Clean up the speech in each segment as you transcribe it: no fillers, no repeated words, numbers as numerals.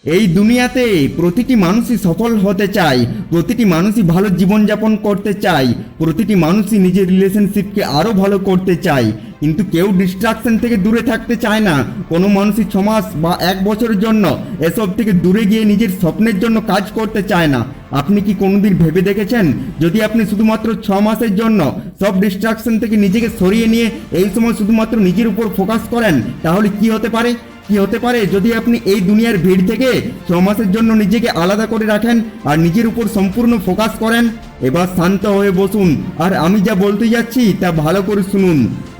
এই দুনিয়াতে প্রতিটি মানুষই সফল হতে চায়, প্রতিটি মানুষই ভালো জীবনযাপন করতে চায়, প্রতিটি মানুষই নিজের রিলেশনশিপকে আরও ভালো করতে চায়, কিন্তু কেউ ডিস্ট্রাকশন থেকে দূরে থাকতে চায় না। কোনো মানুষই 6 মাস বা 1 বছরের জন্য এসব থেকে দূরে গিয়ে নিজের স্বপ্নের জন্য কাজ করতে চায় না। আপনি কি কোনোদিন ভেবে দেখেছেন, যদি আপনি শুধুমাত্র 6 মাসের জন্য সব ডিস্ট্রাকশন থেকে নিজেকে সরিয়ে নিয়ে এই সময় শুধুমাত্র নিজের উপর ফোকাস করেন, তাহলে কি হতে পারে? কি হতে পারে যদি আপনি এই দুনিয়ার ভিড় থেকে 6 মাসের জন্য নিজেকে আলাদা করে রাখেন আর নিজের উপর সম্পূর্ণ ফোকাস করেন? এবার শান্ত হয়ে বসুন আর আমি যা বলতে যাচ্ছি তা ভালো করে শুনুন।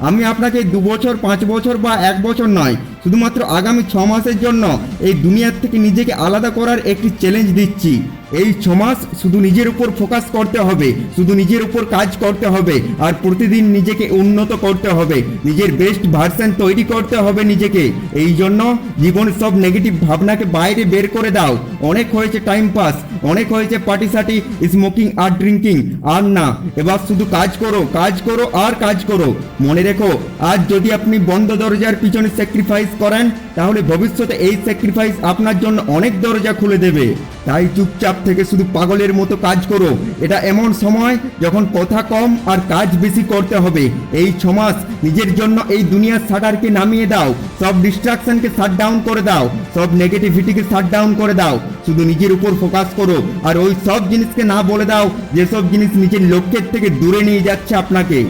আমি আপনাকে 2 বছর, 5 বছর বা 1 বছর নয়, শুধুমাত্র আগামী 6 মাসের জন্য এই দুনিয়ার থেকে নিজেকে আলাদা করার একটি চ্যালেঞ্জ দিচ্ছি। এই 6 মাস শুধু নিজের উপর ফোকাস করতে হবে, শুধু নিজের উপর কাজ করতে হবে আর প্রতিদিন নিজেকে উন্নত করতে হবে, নিজের বেস্ট ভার্সন তৈরি করতে হবে নিজেকে। এই জন্য জীবনের সব নেগেটিভ ভাবনাকে বাইরে বের করে দাও। অনেক হয়েছে টাইম পাস, অনেক হয়েছে পার্টি সাটি, স্মোকিং আর ড্রিঙ্কিং, আর না। এবার শুধু কাজ করো, কাজ করো আর কাজ করো। মনে রেখো, আজ যদি আপনি বন্ধ দরজার পিছনে স্যাক্রিফাইস করেন, তাহলে ভবিষ্যতে এই স্যাক্রিফাইস আপনার জন্য অনেক দরজা খুলে দেবে। তাই চুপচাপ থেকে শুধু পাগলের মতো কাজ করো। এটা এমন সময় যখন কথা কম আর কাজ বেশি করতে হবে। এই 6 মাস নিজের জন্য এই দুনিয়ার শাটারকে নামিয়ে দাও, সব ডিস্ট্রাকশনকে শাট ডাউন করে দাও, সব নেগেটিভিটিকে শাট ডাউন করে দাও। শুধু নিজের উপর ফোকাস করো আর ওই সব জিনিসকে না বলে দাও যেসব জিনিস নিজের লক্ষ্যের থেকে দূরে নিয়ে যাচ্ছে আপনাকে।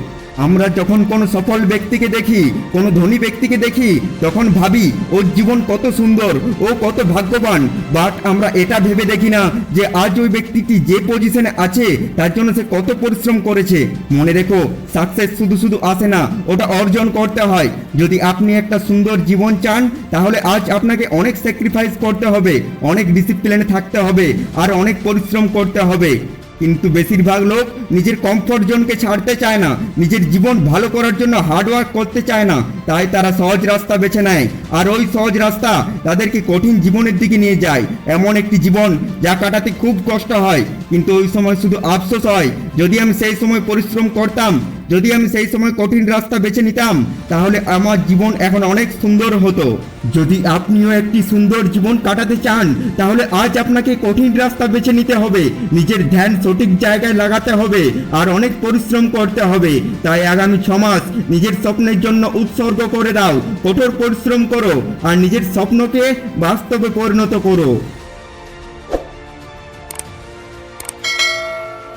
আমরা যখন কোনো সফল ব্যক্তিকে দেখি, কোনো ধনী ব্যক্তিকে দেখি, তখন ভাবি ওর জীবন কত সুন্দর, ও কত ভাগ্যবান। বাট আমরা এটা ভেবে দেখি না যে আজ ওই ব্যক্তিটি যে পজিশনে আছে তার জন্য সে কত পরিশ্রম করেছে। মনে রেখো, সাকসেস শুধু শুধু আসে না, ওটা অর্জন করতে হয়। যদি আপনি একটা সুন্দর জীবন চান, তাহলে আজ আপনাকে অনেক স্যাক্রিফাইস করতে হবে, অনেক ডিসিপ্লিনে থাকতে হবে আর অনেক পরিশ্রম করতে হবে। কিন্তু বেশিরভাগ লোক নিজের কমফর্ট জোনকে ছাড়তে চায় না, নিজের জীবন ভালো করার জন্য হার্ডওয়ার্ক করতে চায় না। তাই তারা সহজ রাস্তা বেছে নেয় আর ওই সহজ রাস্তা তাদেরকে কঠিন জীবনের দিকে নিয়ে যায়। এমন একটি জীবন যা কাটাতে খুব কষ্ট হয়, কিন্তু ওই সময় শুধু আফসোস হয়, যদি আমি সেই সময় পরিশ্রম করতাম, যদি আমি সেই সময় কঠিন রাস্তা বেছে নিতাম, তাহলে আমার জীবন এখন অনেক সুন্দর হতো। যদি আপনিও একটি সুন্দর জীবন কাটাতে চান, তাহলে আজ আপনাকে কঠিন রাস্তা বেছে নিতে হবে, নিজের ধ্যান সঠিক জায়গায় লাগাতে হবে আর অনেক পরিশ্রম করতে হবে। তাই আগামী 6 মাস নিজের স্বপ্নের জন্য উৎসর্গ করে দাও, কঠোর পরিশ্রম করো আর নিজের স্বপ্নকে বাস্তবে পরিণত করো।